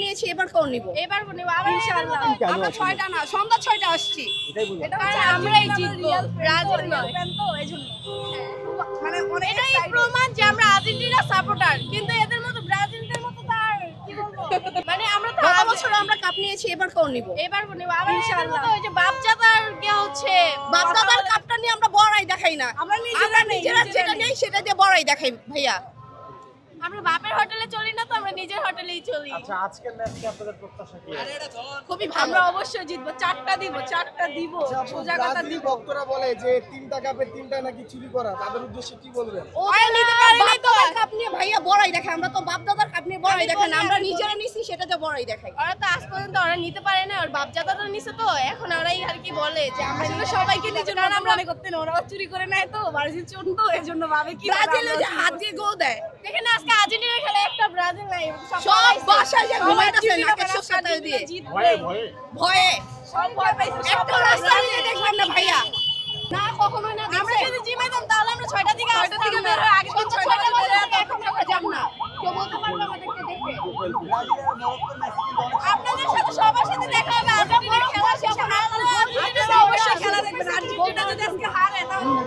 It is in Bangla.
নিয়েছি, এবার কোন নিব? এবার নিব আবার ইনশাআল্লাহ। আমরা 6টা না, সন্ধ্যা 6টা আসছি। এটা আমরাই জিতবো, ব্রাজিল নয়। তো এইজন্য মানে অনেক এটাই প্রমাণ যে আমরা আর্জেন্টিনা সাপোর্টার, কিন্তু এদের মতো ব্রাজিলদের মতো তো আর কি বলবো, মানে আমরা তো গত বছর আমরা কাপ নিয়েছি, এবার কোন নিব? এবার নিব আবার ইনশাআল্লাহ। ওই যে বাপজাদার কে হচ্ছে বাপ-দাদার কাপটা নিয়ে আমরা বড়াই দেখাই না, আমরা নিজেরা যেটা নেই সেটা দিয়ে বড়াই দেখাই ভাইয়া। আমরা বাপের হোটেলে চলি না তো, আমরা নিজের হোটেলেই চলি। আচ্ছা, আজকের ম্যাচে আপনাদের প্রত্যাশা কি? খুবই ভালো। আমরা অবশ্যই জিতবো, 4টা দিব, 4টা দিব, সোজা কথা ব্রাজিল দিব। ভক্তরা বলে যে 3টা কাপের 3টা নাকি চুরি করা, তাদের উদ্দেশ্যে কি বলবেন? ওরা নিতে পারেনি তো, কাপ নিয়ে ভাইয়া বড়াই দেখাই, আমরা তো বাপ-দাদার কাপ নিয়ে বড়াই দেখাই না, আমরা নিজেরা নিছি সেটাতে বড়াই দেখাই। ওরা তো আজ পর্যন্ত ওরা নিতে পারে না, ওর বাপজাদারা নিছে, তো এখন ওরাই আর কি বলে যে আমরা আসলে নিতে সবাইকে পারি। নিজের কারণ মতো আমরা মনে করতেন, ওরা চুরি করে নেয় তো, ব্রাজিল চোর তো, এজন্য ভাবে কি ব্রাজিলে ব্রাজিলে যে হাত দিয়ে গোল দেয়। দেখেন আজকে আর্জেন্টিনার খেলা একটা ব্রাজিল নাই, সব বাসায় যে ঘুমাইতেছে নাকের সুসাটা দিয়ে ভয়ে ভয়ে ভয়ে, সব ভয় পাইছে, সব একটা রাস্তা দিয়ে দেখলাম না ভাইয়া, না কখনোই না আমরা দেখছে। যদি জিমাইতাম তাহলে আমরা 6টার দিকে বের হয়ে আগে